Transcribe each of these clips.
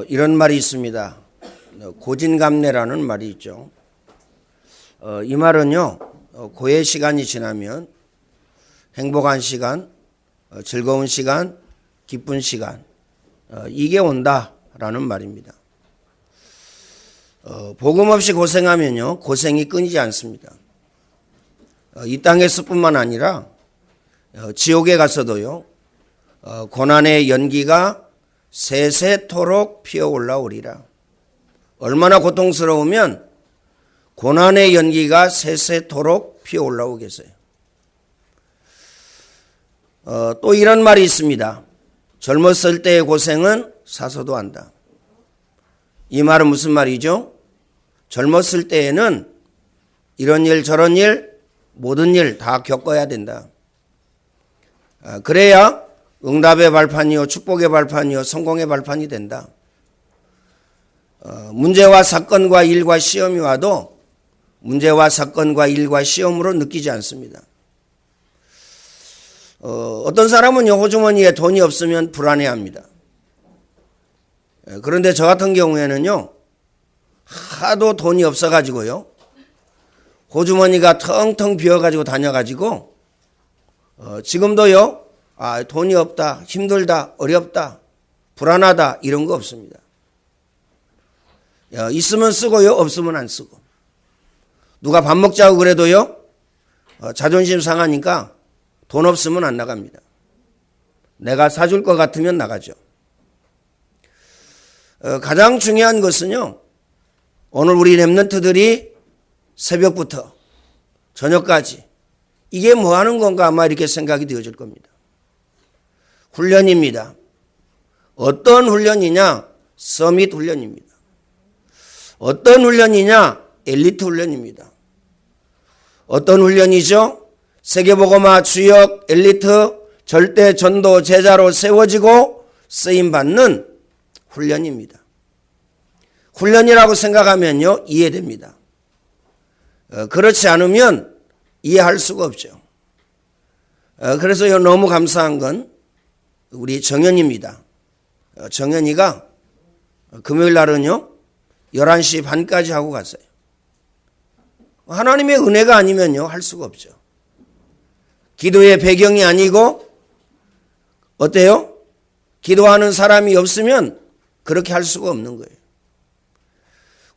이런 말이 있습니다. 고진감래라는 말이 있죠. 이 말은요, 고의 시간이 지나면 행복한 시간, 즐거운 시간, 기쁜 시간, 이게 온다라는 말입니다. 복음 없이 고생하면요, 고생이 끊이지 않습니다. 이 땅에서뿐만 아니라 지옥에 가서도요, 고난의 연기가 세세토록 피어 올라오리라. 얼마나 고통스러우면 고난의 연기가 세세토록 피어 올라오겠어요. 또 이런 말이 있습니다. 젊었을 때의 고생은 사서도 한다. 이 말은 무슨 말이죠? 젊었을 때에는 이런 일 저런 일 모든 일 다 겪어야 된다. 그래야 응답의 발판이요, 축복의 발판이요, 성공의 발판이 된다. 문제와 사건과 일과 시험이 와도 문제와 사건과 일과 시험으로 느끼지 않습니다. 어떤 사람은요, 호주머니에 돈이 없으면 불안해합니다. 그런데 저 같은 경우에는요, 하도 돈이 없어가지고요, 호주머니가 텅텅 비어가지고 다녀가지고 지금도요, 돈이 없다, 힘들다, 어렵다, 불안하다 이런 거 없습니다. 있으면 쓰고요, 없으면 안 쓰고. 누가 밥 먹자고 그래도요, 자존심 상하니까 돈 없으면 안 나갑니다. 내가 사줄 것 같으면 나가죠. 가장 중요한 것은요, 오늘 우리 렘넌트들이 새벽부터 저녁까지 이게 뭐 하는 건가 아마 이렇게 생각이 되어질 겁니다. 훈련입니다. 어떤 훈련이냐? 서밋 훈련입니다. 어떤 훈련이냐? 엘리트 훈련입니다. 어떤 훈련이죠? 세계복음화 주역 엘리트 절대 전도 제자로 세워지고 쓰임받는 훈련입니다. 훈련이라고 생각하면요, 이해됩니다. 그렇지 않으면 이해할 수가 없죠. 그래서요, 너무 감사한 건 우리 정연입니다. 정연이가 금요일 날은요, 11시 반까지 하고 갔어요. 하나님의 은혜가 아니면요, 할 수가 없죠. 기도의 배경이 아니고, 어때요? 기도하는 사람이 없으면 그렇게 할 수가 없는 거예요.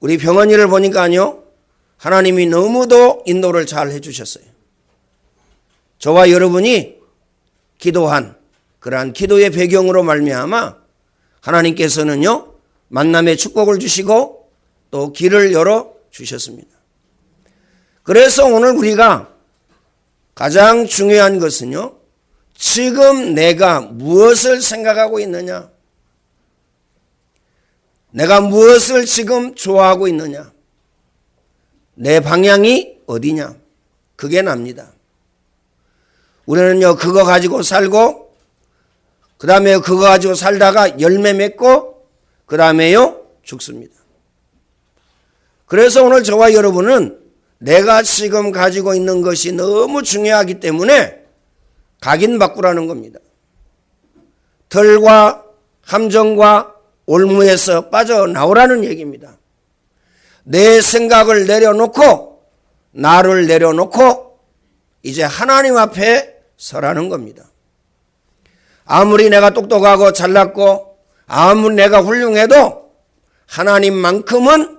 우리 병원이를 보니까요, 하나님이 너무도 인도를 잘 해주셨어요. 저와 여러분이 기도한 그러한 기도의 배경으로 말미암아 하나님께서는요, 만남의 축복을 주시고 또 길을 열어 주셨습니다. 그래서 오늘 우리가 가장 중요한 것은요, 지금 내가 무엇을 생각하고 있느냐, 내가 무엇을 지금 좋아하고 있느냐, 내 방향이 어디냐, 그게 납니다. 우리는요, 그거 가지고 살고, 그 다음에 그거 가지고 살다가 열매 맺고, 그 다음에요, 죽습니다. 그래서 오늘 저와 여러분은 내가 지금 가지고 있는 것이 너무 중요하기 때문에 각인바꾸라는 겁니다. 털과 함정과 올무에서 빠져나오라는 얘기입니다. 내 생각을 내려놓고, 나를 내려놓고 이제 하나님 앞에 서라는 겁니다. 아무리 내가 똑똑하고 잘났고 아무리 내가 훌륭해도 하나님만큼은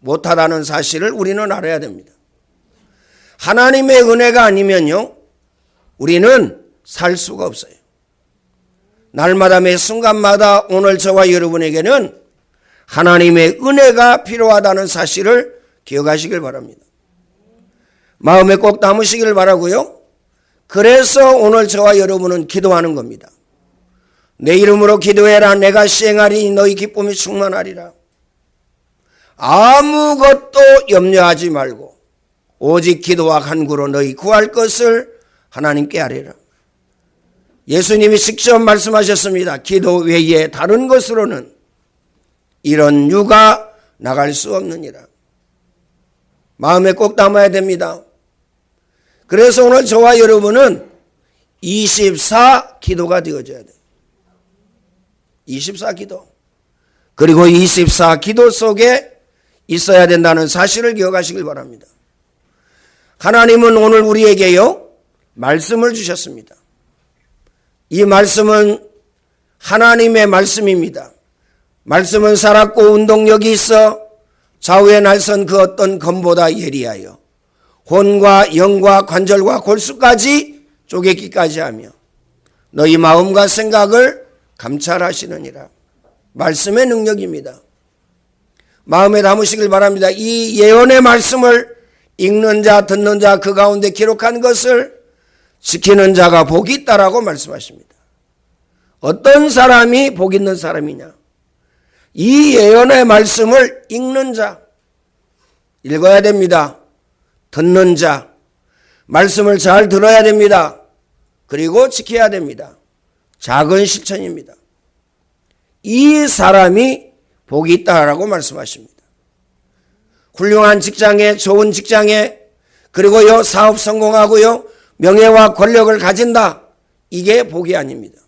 못하다는 사실을 우리는 알아야 됩니다. 하나님의 은혜가 아니면요, 우리는 살 수가 없어요. 날마다 매 순간마다 오늘 저와 여러분에게는 하나님의 은혜가 필요하다는 사실을 기억하시길 바랍니다. 마음에 꼭 담으시길 바라고요. 그래서 오늘 저와 여러분은 기도하는 겁니다. 내 이름으로 기도해라. 내가 시행하리니 너희 기쁨이 충만하리라. 아무것도 염려하지 말고 오직 기도와 간구로 너희 구할 것을 하나님께 아뢰라. 예수님이 직접 말씀하셨습니다. 기도 외에 다른 것으로는 이런 유가 나갈 수 없느니라. 마음에 꼭 담아야 됩니다. 그래서 오늘 저와 여러분은 24 기도가 되어져야 돼요. 24 기도. 그리고 24 기도 속에 있어야 된다는 사실을 기억하시길 바랍니다. 하나님은 오늘 우리에게요, 말씀을 주셨습니다. 이 말씀은 하나님의 말씀입니다. 말씀은 살았고 운동력이 있어 좌우에 날선 그 어떤 검보다 예리하여 혼과 영과 관절과 골수까지 쪼개기까지 하며 너희 마음과 생각을 감찰하시느니라. 말씀의 능력입니다. 마음에 담으시길 바랍니다. 이 예언의 말씀을 읽는 자, 듣는 자, 그 가운데 기록한 것을 지키는 자가 복이 있다라고 말씀하십니다. 어떤 사람이 복 있는 사람이냐? 이 예언의 말씀을 읽는 자, 읽어야 됩니다. 듣는 자, 말씀을 잘 들어야 됩니다. 그리고 지켜야 됩니다. 작은 실천입니다. 이 사람이 복이 있다라고 말씀하십니다. 훌륭한 직장에, 좋은 직장에, 그리고요, 사업 성공하고요, 명예와 권력을 가진다. 이게 복이 아닙니다.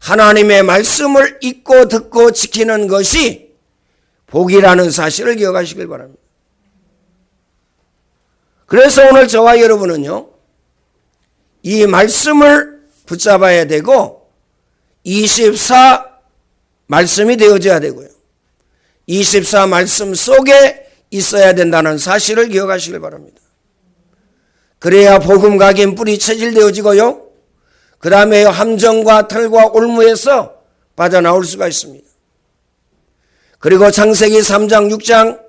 하나님의 말씀을 읽고 듣고 지키는 것이 복이라는 사실을 기억하시길 바랍니다. 그래서 오늘 저와 여러분은요, 이 말씀을 붙잡아야 되고 24 말씀이 되어져야 되고요. 24 말씀 속에 있어야 된다는 사실을 기억하시길 바랍니다. 그래야 복음 각인 뿌리 체질되어지고요. 그 다음에 함정과 털과 올무에서 빠져나올 수가 있습니다. 그리고 창세기 3장, 6장,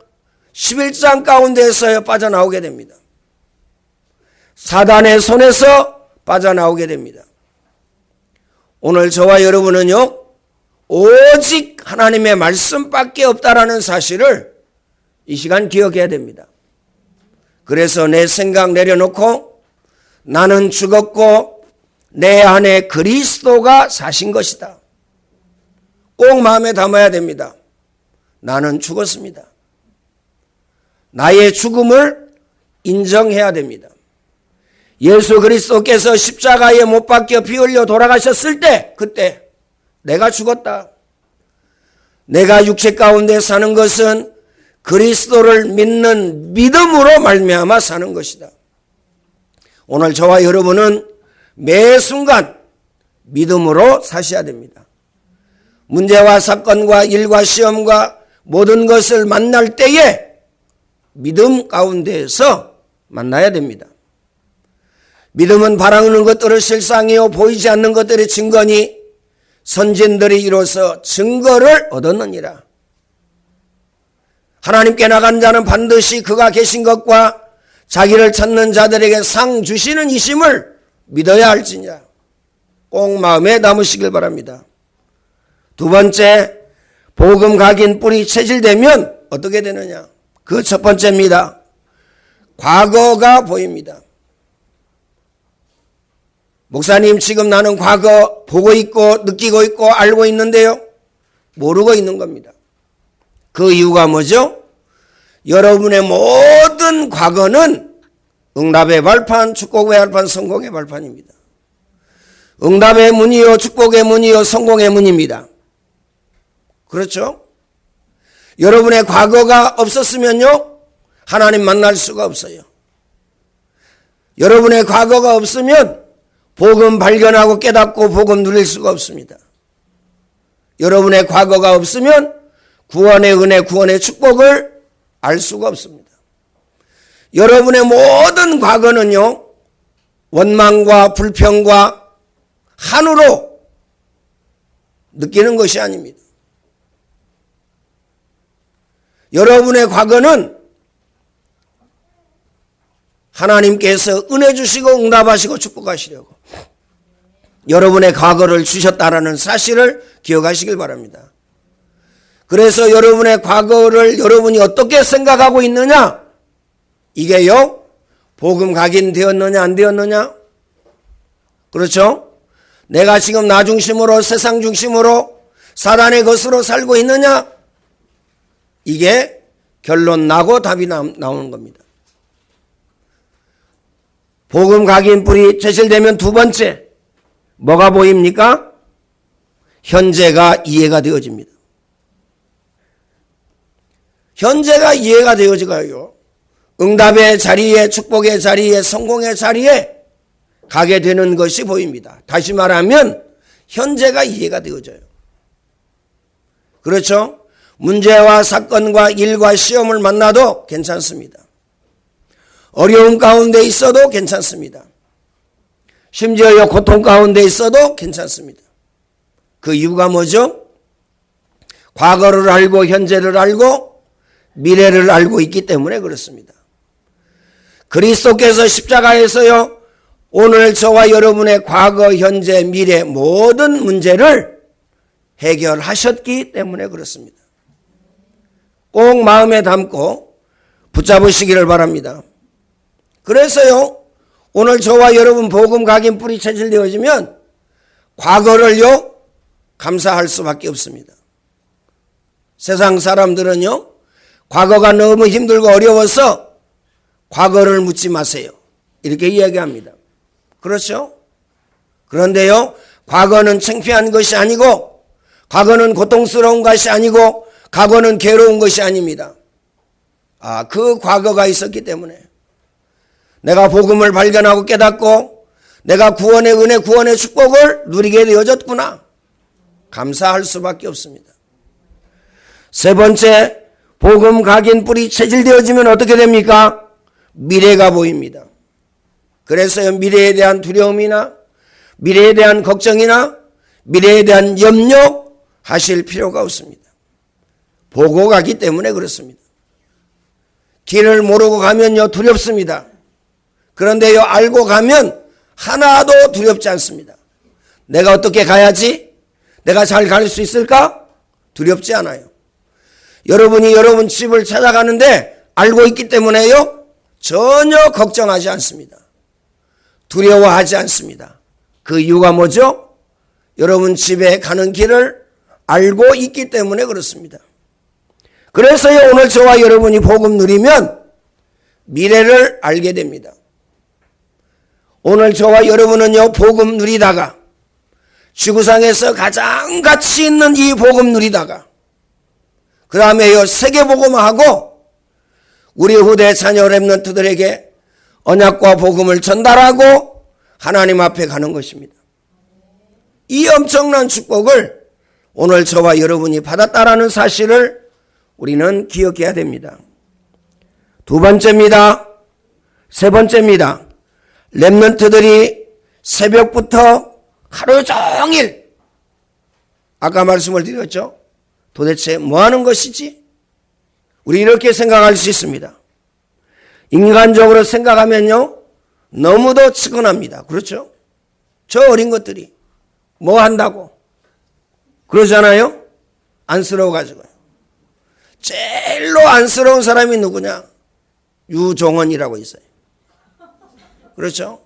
11장 가운데에서 빠져나오게 됩니다. 사단의 손에서 빠져나오게 됩니다. 오늘 저와 여러분은요, 오직 하나님의 말씀밖에 없다라는 사실을 이 시간 기억해야 됩니다. 그래서 내 생각 내려놓고 나는 죽었고 내 안에 그리스도가 사신 것이다. 꼭 마음에 담아야 됩니다. 나는 죽었습니다. 나의 죽음을 인정해야 됩니다. 예수 그리스도께서 십자가에 못 박혀 피 흘려 돌아가셨을 때, 그때 내가 죽었다. 내가 육체 가운데 사는 것은 그리스도를 믿는 믿음으로 말미암아 사는 것이다. 오늘 저와 여러분은 매 순간 믿음으로 사셔야 됩니다. 문제와 사건과 일과 시험과 모든 것을 만날 때에 믿음 가운데에서 만나야 됩니다. 믿음은 바라는 것들을 실상이요 보이지 않는 것들의 증거니 선진들이 이로써 증거를 얻었느니라. 하나님께 나간 자는 반드시 그가 계신 것과 자기를 찾는 자들에게 상 주시는 이심을 믿어야 할지냐. 꼭 마음에 담으시길 바랍니다. 두 번째, 복음 각인 뿌리 체질되면 어떻게 되느냐. 그 첫 번째입니다. 과거가 보입니다. 목사님, 지금 나는 과거 보고 있고 느끼고 있고 알고 있는데요, 모르고 있는 겁니다. 그 이유가 뭐죠? 여러분의 모든 과거는 응답의 발판, 축복의 발판, 성공의 발판입니다. 응답의 문이요, 축복의 문이요, 성공의 문입니다. 그렇죠? 여러분의 과거가 없었으면요, 하나님 만날 수가 없어요. 여러분의 과거가 없으면 복음 발견하고 깨닫고 복음 누릴 수가 없습니다. 여러분의 과거가 없으면 구원의 은혜, 구원의 축복을 알 수가 없습니다. 여러분의 모든 과거는요, 원망과 불평과 한으로 느끼는 것이 아닙니다. 여러분의 과거는 하나님께서 은혜 주시고 응답하시고 축복하시려고 여러분의 과거를 주셨다라는 사실을 기억하시길 바랍니다. 그래서 여러분의 과거를 여러분이 어떻게 생각하고 있느냐, 이게요, 복음 각인되었느냐 안 되었느냐. 그렇죠? 내가 지금 나 중심으로, 세상 중심으로, 사단의 것으로 살고 있느냐, 이게 결론 나고 답이 나오는 겁니다. 복음 각인 뿌리 제실되면 두 번째, 뭐가 보입니까? 현재가 이해가 되어집니다. 현재가 이해가 되어져가요. 응답의 자리에, 축복의 자리에, 성공의 자리에 가게 되는 것이 보입니다. 다시 말하면 현재가 이해가 되어져요. 그렇죠? 문제와 사건과 일과 시험을 만나도 괜찮습니다. 어려운 가운데 있어도 괜찮습니다. 심지어 고통 가운데 있어도 괜찮습니다. 그 이유가 뭐죠? 과거를 알고 현재를 알고 미래를 알고 있기 때문에 그렇습니다. 그리스도께서 십자가에서요, 오늘 저와 여러분의 과거, 현재, 미래 모든 문제를 해결하셨기 때문에 그렇습니다. 꼭 마음에 담고 붙잡으시기를 바랍니다. 그래서요, 오늘 저와 여러분 복음 각인 뿌리 체질되어지면 과거를요, 감사할 수밖에 없습니다. 세상 사람들은요, 과거가 너무 힘들고 어려워서 과거를 묻지 마세요, 이렇게 이야기합니다. 그렇죠? 그런데요, 과거는 창피한 것이 아니고, 과거는 고통스러운 것이 아니고, 과거는 괴로운 것이 아닙니다. 그 과거가 있었기 때문에 내가 복음을 발견하고 깨닫고 내가 구원의 은혜, 구원의 축복을 누리게 되어졌구나. 감사할 수밖에 없습니다. 세 번째, 복음 각인 뿌리 체질되어지면 어떻게 됩니까? 미래가 보입니다. 그래서 미래에 대한 두려움이나 미래에 대한 걱정이나 미래에 대한 염려하실 필요가 없습니다. 보고 가기 때문에 그렇습니다. 길을 모르고 가면요, 두렵습니다. 그런데요, 알고 가면 하나도 두렵지 않습니다. 내가 어떻게 가야지? 내가 잘 갈 수 있을까? 두렵지 않아요. 여러분이 여러분 집을 찾아가는데 알고 있기 때문에요, 전혀 걱정하지 않습니다. 두려워하지 않습니다. 그 이유가 뭐죠? 여러분 집에 가는 길을 알고 있기 때문에 그렇습니다. 그래서요, 오늘 저와 여러분이 복음 누리면 미래를 알게 됩니다. 오늘 저와 여러분은요, 복음 누리다가 지구상에서 가장 가치 있는 이 복음 누리다가 그 다음에요, 세계복음화하고 우리 후대 자녀 렘넌트들에게 언약과 복음을 전달하고 하나님 앞에 가는 것입니다. 이 엄청난 축복을 오늘 저와 여러분이 받았다라는 사실을 우리는 기억해야 됩니다. 두 번째입니다. 세 번째입니다. 렘넌트들이 새벽부터 하루 종일 아까 말씀을 드렸죠. 도대체 뭐 하는 것이지? 우리 이렇게 생각할 수 있습니다. 인간적으로 생각하면요, 너무도 측은합니다. 그렇죠? 저 어린 것들이 뭐 한다고 그러잖아요. 안쓰러워가지고요. 제일로 안쓰러운 사람이 누구냐? 유종헌이라고 있어요. 그렇죠?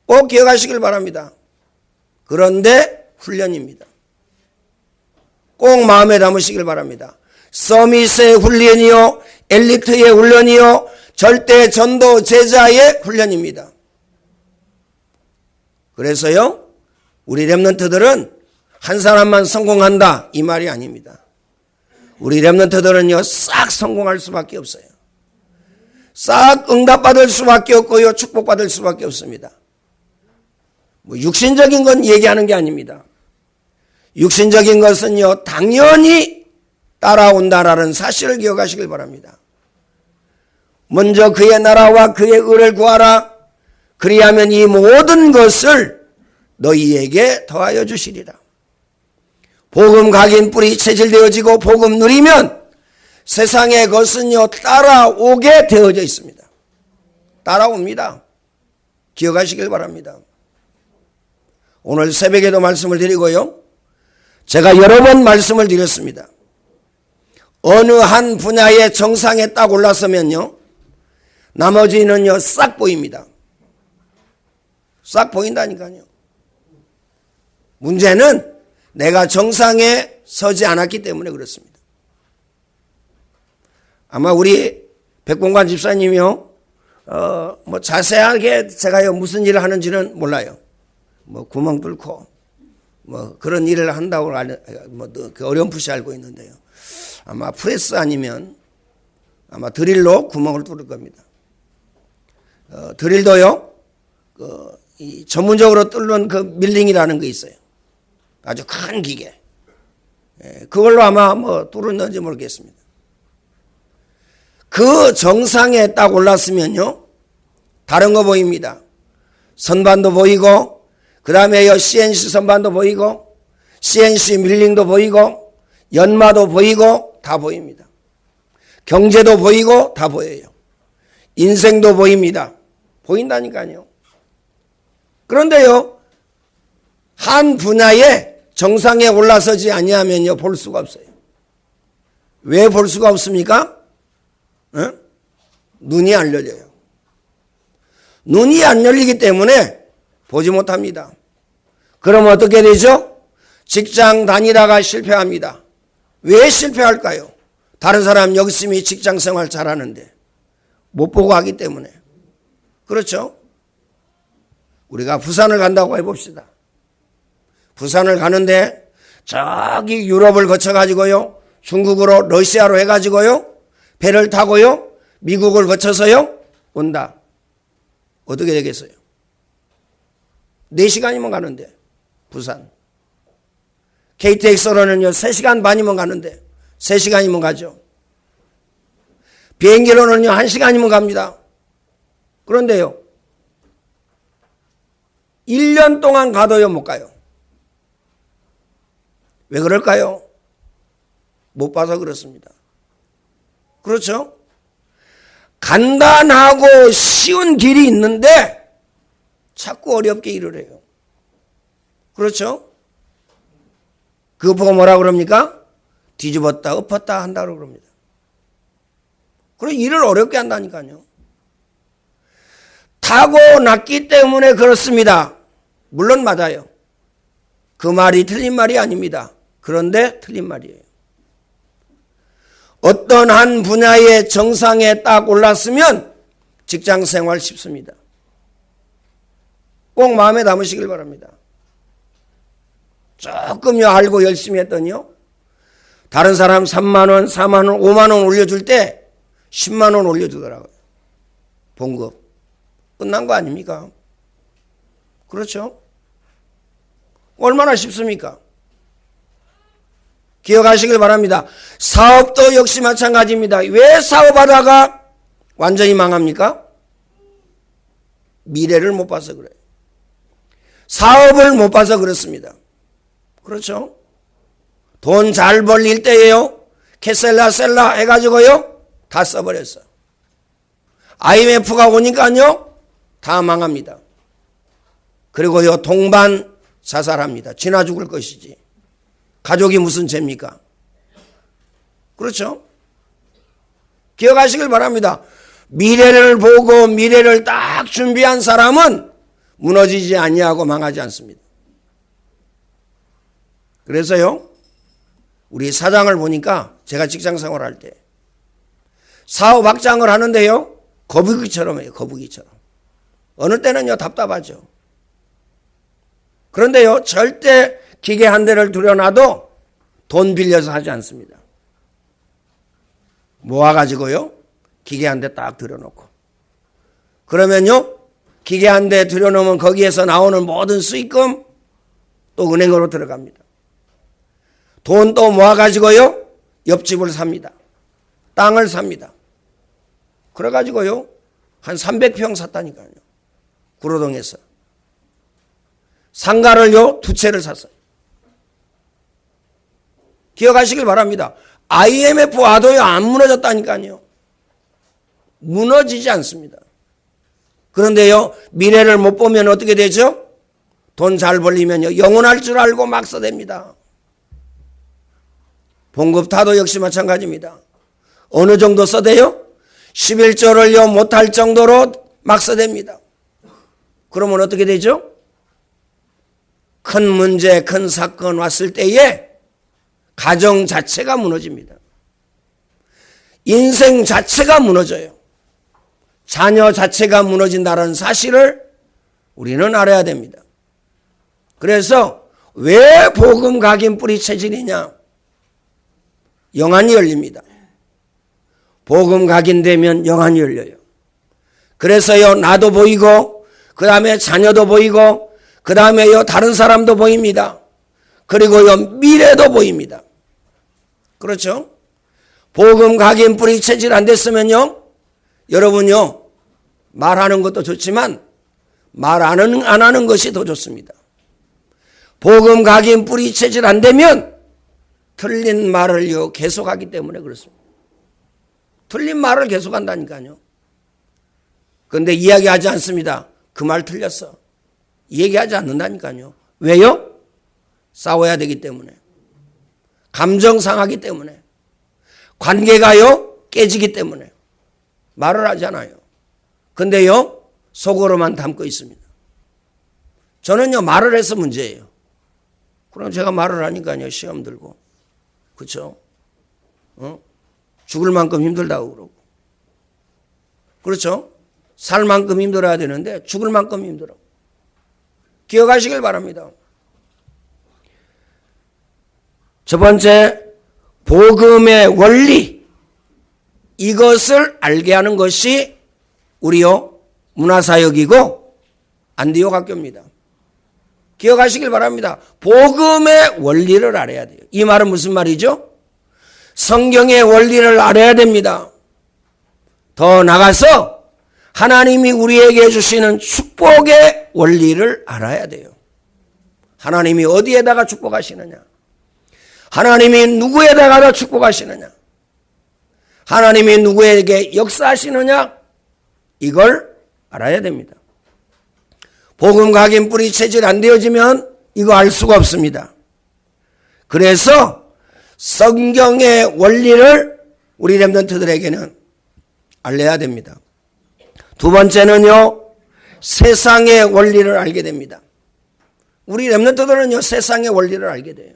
꼭 기억하시길 바랍니다. 그런데 훈련입니다. 꼭 마음에 담으시길 바랍니다. 서밋의 훈련이요, 엘리트의 훈련이요, 절대 전도 제자의 훈련입니다. 그래서요, 우리 렘넌트들은 한 사람만 성공한다, 이 말이 아닙니다. 우리 렘넌트들은요, 싹 성공할 수밖에 없어요. 싹 응답받을 수밖에 없고요, 축복받을 수밖에 없습니다. 육신적인 건 얘기하는 게 아닙니다. 육신적인 것은요, 당연히 따라온다라는 사실을 기억하시길 바랍니다. 먼저 그의 나라와 그의 의를 구하라. 그리하면 이 모든 것을 너희에게 더하여 주시리라. 복음 각인 뿌리 체질되어지고 복음 누리면 세상의 것은요, 따라오게 되어져 있습니다. 따라옵니다. 기억하시길 바랍니다. 오늘 새벽에도 말씀을 드리고요, 제가 여러 번 말씀을 드렸습니다. 어느 한 분야의 정상에 딱 올라서면요, 나머지는요, 싹 보입니다. 싹 보인다니까요. 문제는 내가 정상에 서지 않았기 때문에 그렇습니다. 아마 우리 백봉관 집사님이요, 자세하게 제가요, 무슨 일을 하는지는 몰라요. 구멍 뚫고, 그런 일을 한다고, 어렴풋이 알고 있는데요. 아마 프레스 아니면 아마 드릴로 구멍을 뚫을 겁니다. 드릴도요, 이 전문적으로 뚫는 그 밀링이라는 게 있어요. 아주 큰 기계. 그걸로 아마 뭐 뚫었는지 모르겠습니다. 그 정상에 딱 올랐으면요, 다른 거 보입니다. 선반도 보이고, 그 다음에 CNC 선반도 보이고, CNC 밀링도 보이고, 연마도 보이고, 다 보입니다. 경제도 보이고, 다 보여요. 인생도 보입니다. 보인다니까요. 그런데요, 한 분야에 정상에 올라서지 아니하면요, 볼 수가 없어요. 왜 볼 수가 없습니까? 눈이 안 열려요. 눈이 안 열리기 때문에 보지 못합니다. 그럼 어떻게 되죠? 직장 다니다가 실패합니다. 왜 실패할까요? 다른 사람 열심히 직장 생활 잘하는데 못 보고 하기 때문에. 그렇죠? 우리가 부산을 간다고 해봅시다. 부산을 가는데 저기 유럽을 거쳐가지고요, 중국으로 러시아로 해가지고요, 배를 타고요, 미국을 거쳐서요 온다. 어떻게 되겠어요? 4시간이면 가는데 부산. KTX로는요 3시간 반이면 가는데 3시간이면 가죠. 비행기로는요 1시간이면 갑니다. 그런데요 1년 동안 가도요 못 가요. 왜 그럴까요? 못 봐서 그렇습니다. 그렇죠? 간단하고 쉬운 길이 있는데 자꾸 어렵게 일을 해요. 그렇죠? 그거 보고 뭐라 그럽니까? 뒤집었다 엎었다 한다고 그럽니다. 그래서 일을 어렵게 한다니까요. 타고났기 때문에 그렇습니다. 물론 맞아요. 그 말이 틀린 말이 아닙니다. 그런데 틀린 말이에요. 어떤 한 분야의 정상에 딱 올랐으면 직장 생활 쉽습니다. 꼭 마음에 담으시길 바랍니다. 조금요 알고 열심히 했더니요, 다른 사람 3만 원, 4만 원, 5만 원 올려줄 때 10만 원 올려주더라고요. 봉급. 끝난 거 아닙니까? 그렇죠? 얼마나 쉽습니까? 기억하시길 바랍니다. 사업도 역시 마찬가지입니다. 왜 사업하다가 완전히 망합니까? 미래를 못 봐서 그래요. 사업을 못 봐서 그렇습니다. 그렇죠? 돈 잘 벌릴 때예요, 캐셀라 셀라 해가지고요 다 써버렸어요. IMF가 오니까요 다 망합니다. 그리고요 동반 자살합니다. 지나 죽을 것이지 가족이 무슨 죄입니까? 그렇죠? 기억하시길 바랍니다. 미래를 보고 미래를 딱 준비한 사람은 무너지지 아니하고 망하지 않습니다. 그래서요 우리 사장을 보니까, 제가 직장 생활할 때 사업 확장을 하는데요 거북이처럼 해요. 거북이처럼. 어느 때는요 답답하죠. 그런데요 절대 기계 한 대를 들여놔도 돈 빌려서 하지 않습니다. 모아가지고요 기계 한 대 딱 들여놓고, 그러면요 기계 한 대 들여놓으면 거기에서 나오는 모든 수익금 또 은행으로 들어갑니다. 돈 또 모아가지고요 옆집을 삽니다. 땅을 삽니다. 그래가지고요 한 300평 샀다니까요. 구로동에서. 상가를요 2채를 샀어요. 기억하시길 바랍니다. IMF 와도요 안 무너졌다니까요. 무너지지 않습니다. 그런데요 미래를 못 보면 어떻게 되죠? 돈 잘 벌리면요 영원할 줄 알고 막 써댑니다. 봉급타도 역시 마찬가지입니다. 어느 정도 써대요? 11조를요 못할 정도로 막 써댑니다. 그러면 어떻게 되죠? 큰 문제, 큰 사건 왔을 때에 가정 자체가 무너집니다. 인생 자체가 무너져요. 자녀 자체가 무너진다는 사실을 우리는 알아야 됩니다. 그래서 왜 복음 각인 뿌리 체질이냐? 영안이 열립니다. 복음 각인되면 영안이 열려요. 그래서요, 나도 보이고, 그 다음에 자녀도 보이고, 그 다음에요, 다른 사람도 보입니다. 그리고요, 미래도 보입니다. 그렇죠? 복음 각인 뿌리 체질 안 됐으면요, 여러분요, 말하는 것도 좋지만, 말 안 하는 것이 더 좋습니다. 복음 각인 뿌리 체질 안 되면, 틀린 말을요, 계속하기 때문에 그렇습니다. 틀린 말을 계속한다니까요. 그런데 이야기하지 않습니다. 그 말 틀렸어. 얘기하지 않는다니까요. 왜요? 싸워야 되기 때문에. 감정 상하기 때문에. 관계가요, 깨지기 때문에. 말을 하잖아요. 근데요, 속으로만 담고 있습니다. 저는요, 말을 해서 문제예요. 그럼 제가 말을 하니까요, 시험 들고. 그렇죠? 죽을 만큼 힘들다고 그러고. 그렇죠? 살 만큼 힘들어야 되는데 죽을 만큼 힘들어. 기억하시길 바랍니다. 첫 번째, 복음의 원리. 이것을 알게 하는 것이 우리요, 문화사역이고 안디옥 학교입니다. 기억하시길 바랍니다. 복음의 원리를 알아야 돼요. 이 말은 무슨 말이죠? 성경의 원리를 알아야 됩니다. 더 나가서 하나님이 우리에게 주시는 축복의 원리를 알아야 돼요. 하나님이 어디에다가 축복하시느냐? 하나님이 누구에다가 축복하시느냐? 하나님이 누구에게 역사하시느냐? 이걸 알아야 됩니다. 복음 각인 뿌리 체질 안 되어지면 이거 알 수가 없습니다. 그래서 성경의 원리를 우리 렘넌트들에게는 알려야 됩니다. 두 번째는요, 세상의 원리를 알게 됩니다. 우리 렘넌트들은요, 세상의 원리를 알게 돼요.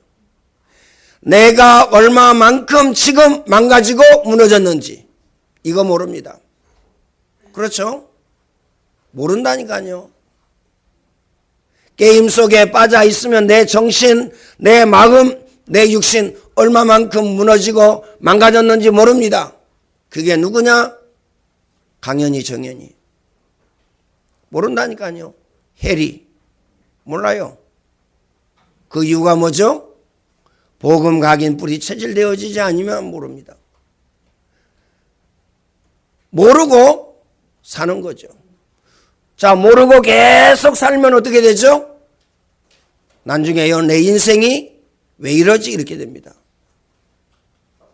내가 얼마만큼 지금 망가지고 무너졌는지 이거 모릅니다. 그렇죠? 모른다니까요. 게임 속에 빠져 있으면 내 정신, 내 마음, 내 육신 얼마만큼 무너지고 망가졌는지 모릅니다. 그게 누구냐? 강연이 정연이. 모른다니까요. 해리. 몰라요. 그 이유가 뭐죠? 복음 각인 뿌리 체질되어지지 않으면 모릅니다. 모르고 사는 거죠. 자, 모르고 계속 살면 어떻게 되죠? 나중에요, 내 인생이 왜 이러지? 이렇게 됩니다.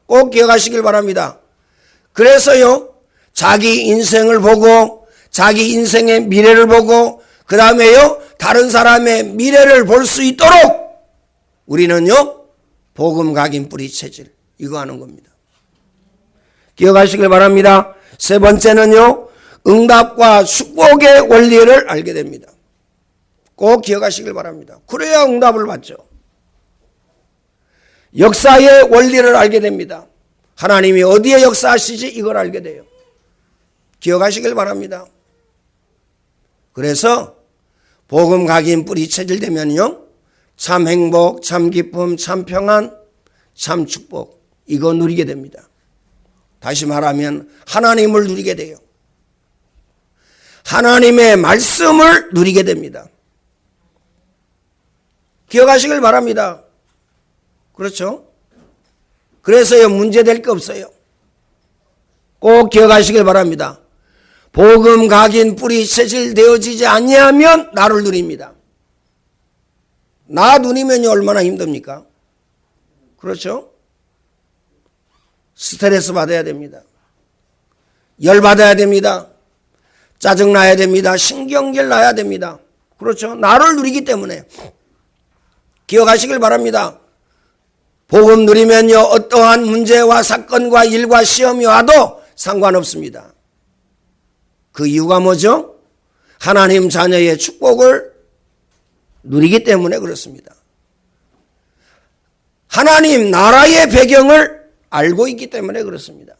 꼭 기억하시길 바랍니다. 그래서요, 자기 인생을 보고, 자기 인생의 미래를 보고, 그 다음에요, 다른 사람의 미래를 볼 수 있도록 우리는요, 복음 각인 뿌리 체질, 이거 하는 겁니다. 기억하시길 바랍니다. 세 번째는요, 응답과 축복의 원리를 알게 됩니다. 꼭 기억하시길 바랍니다. 그래야 응답을 받죠. 역사의 원리를 알게 됩니다. 하나님이 어디에 역사하시지 이걸 알게 돼요. 기억하시길 바랍니다. 그래서 복음 각인 뿌리 체질되면요, 참 행복, 참 기쁨, 참 평안, 참 축복, 이거 누리게 됩니다. 다시 말하면 하나님을 누리게 돼요. 하나님의 말씀을 누리게 됩니다. 기억하시길 바랍니다. 그렇죠? 그래서요, 문제될 게 없어요. 꼭 기억하시길 바랍니다. 복음 각인 뿌리 체질되어지지 아니하면 나를 누립니다. 나 누리면요, 얼마나 힘듭니까? 그렇죠? 스트레스 받아야 됩니다. 열 받아야 됩니다. 짜증 나야 됩니다. 신경질 나야 됩니다. 그렇죠? 나를 누리기 때문에. 기억하시길 바랍니다. 복음 누리면요, 어떠한 문제와 사건과 일과 시험이 와도 상관없습니다. 그 이유가 뭐죠? 하나님 자녀의 축복을 누리기 때문에 그렇습니다. 하나님 나라의 배경을 알고 있기 때문에 그렇습니다.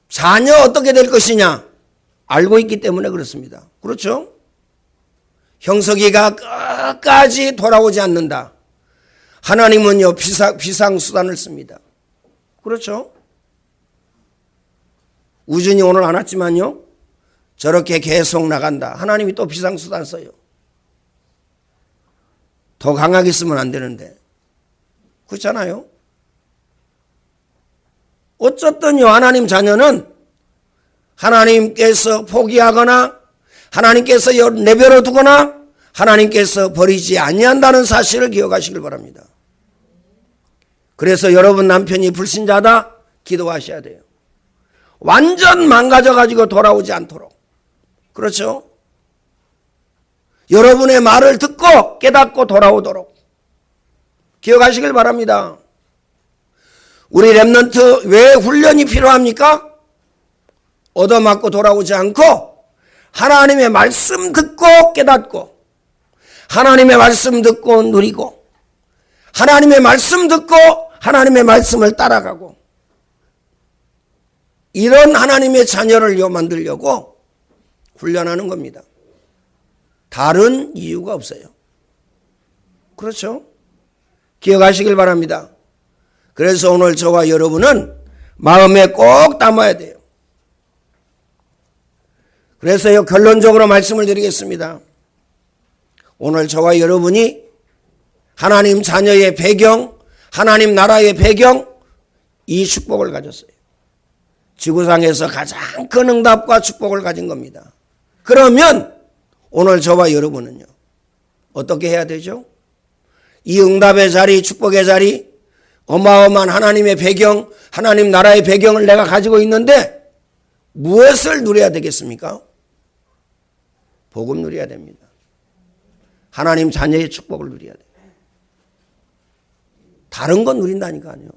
자녀 어떻게 될 것이냐 알고 있기 때문에 그렇습니다. 그렇죠? 형석이가 끝까지 돌아오지 않는다. 하나님은요, 비상수단을 씁니다. 그렇죠? 우준이 오늘 안 왔지만요, 저렇게 계속 나간다. 하나님이 또 비상수단 써요. 더 강하게 쓰면 안 되는데. 그렇잖아요? 어쨌든요, 하나님 자녀는 하나님께서 포기하거나 하나님께서 내버려 두거나 하나님께서 버리지 아니한다는 사실을 기억하시길 바랍니다. 그래서 여러분 남편이 불신자다 기도하셔야 돼요. 완전 망가져가지고 돌아오지 않도록. 그렇죠? 여러분의 말을 듣고 깨닫고 돌아오도록 기억하시길 바랍니다. 우리 랩런트 왜 훈련이 필요합니까? 얻어맞고 돌아오지 않고 하나님의 말씀 듣고 깨닫고 하나님의 말씀 듣고 누리고 하나님의 말씀 듣고 하나님의 말씀을 따라가고 이런 하나님의 자녀를 만들려고 훈련하는 겁니다. 다른 이유가 없어요. 그렇죠? 기억하시길 바랍니다. 그래서 오늘 저와 여러분은 마음에 꼭 담아야 돼요. 그래서요, 결론적으로 말씀을 드리겠습니다. 오늘 저와 여러분이 하나님 자녀의 배경, 하나님 나라의 배경, 이 축복을 가졌어요. 지구상에서 가장 큰 응답과 축복을 가진 겁니다. 그러면 오늘 저와 여러분은요, 어떻게 해야 되죠? 이 응답의 자리, 축복의 자리, 어마어마한 하나님의 배경, 하나님 나라의 배경을 내가 가지고 있는데 무엇을 누려야 되겠습니까? 복음 누려야 됩니다. 하나님 자녀의 축복을 누려야 돼요. 다른 건 누린다니까요.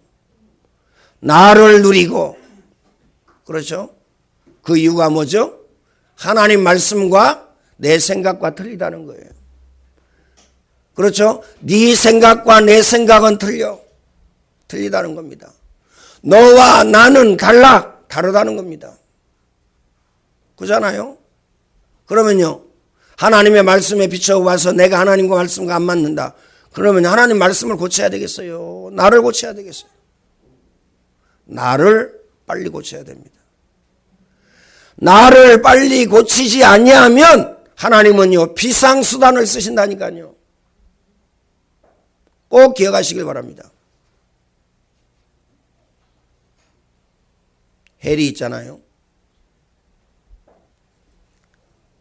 나를 누리고, 그렇죠? 그 이유가 뭐죠? 하나님 말씀과 내 생각과 틀리다는 거예요. 그렇죠? 네 생각과 내 생각은 틀리다는 겁니다. 너와 나는 다르다는 겁니다. 그렇잖아요? 그러면요, 하나님의 말씀에 비춰와서 내가 하나님과 말씀과 안 맞는다. 그러면 하나님 말씀을 고쳐야 되겠어요? 나를 고쳐야 되겠어요? 나를 빨리 고쳐야 됩니다. 나를 빨리 고치지 아니하면 하나님은요, 비상수단을 쓰신다니까요. 꼭 기억하시길 바랍니다. 헬이 있잖아요.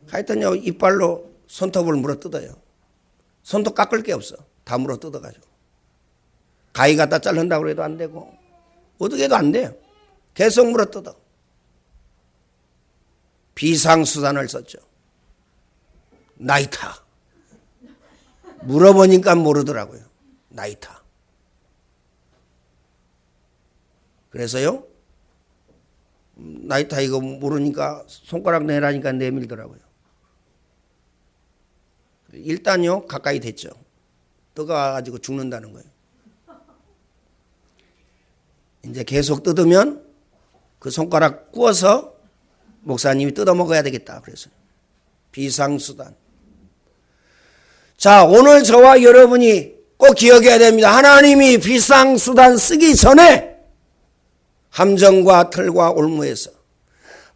하여튼요, 이빨로 손톱을 물어 뜯어요. 손톱 깎을 게 없어. 다 물어 뜯어가지고. 가위 갖다 자른다고 해도 안 되고, 어떻게 해도 안 돼요. 계속 물어 뜯어. 비상수단을 썼죠. 나이타. 물어보니까 모르더라고요. 나이타. 그래서요, 나이타 이거 모르니까 손가락 내라니까 내밀더라고요. 일단요, 가까이 됐죠. 뜨거워가지고 죽는다는 거예요. 이제 계속 뜯으면 그 손가락 구워서 목사님이 뜯어 먹어야 되겠다. 그래서 비상수단. 자, 오늘 저와 여러분이 꼭 기억해야 됩니다. 하나님이 비상수단 쓰기 전에 함정과 틀과 올무에서,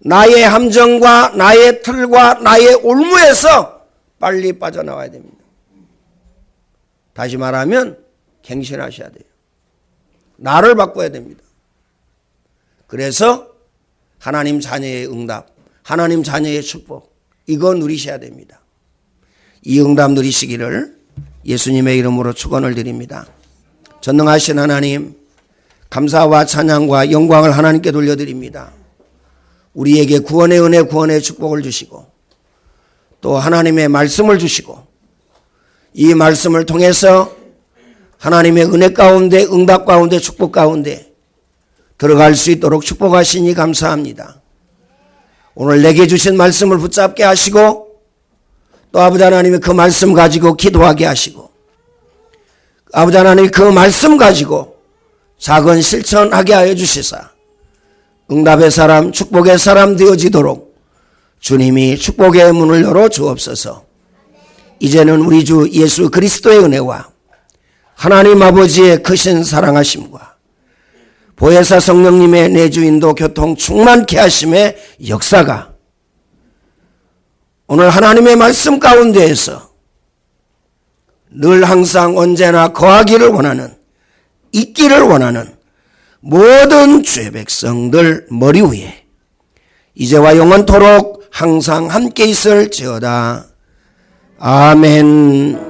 나의 함정과 나의 틀과 나의 올무에서 빨리 빠져나와야 됩니다. 다시 말하면 갱신하셔야 돼요. 나를 바꿔야 됩니다. 그래서 하나님 자녀의 응답, 하나님 자녀의 축복, 이거 누리셔야 됩니다. 이 응답 누리시기를 예수님의 이름으로 축원을 드립니다. 전능하신 하나님, 감사와 찬양과 영광을 하나님께 돌려드립니다. 우리에게 구원의 은혜, 구원의 축복을 주시고 또 하나님의 말씀을 주시고 이 말씀을 통해서 하나님의 은혜 가운데, 응답 가운데, 축복 가운데 들어갈 수 있도록 축복하시니 감사합니다. 오늘 내게 주신 말씀을 붙잡게 하시고 또 아버지 하나님이 그 말씀 가지고 기도하게 하시고 아버지 하나님이 그 말씀 가지고 작은 실천하게 하여 주시사 응답의 사람, 축복의 사람 되어지도록 주님이 축복의 문을 열어 주옵소서. 이제는 우리 주 예수 그리스도의 은혜와 하나님 아버지의 크신 사랑하심과 보혜사 성령님의 내주인도 교통 충만케 하심의 역사가 오늘 하나님의 말씀 가운데에서 늘 항상 언제나 거하기를 원하는, 있기를 원하는 모든 주의 백성들 머리 위에 이제와 영원토록 항상 함께 있을지어다. 아멘.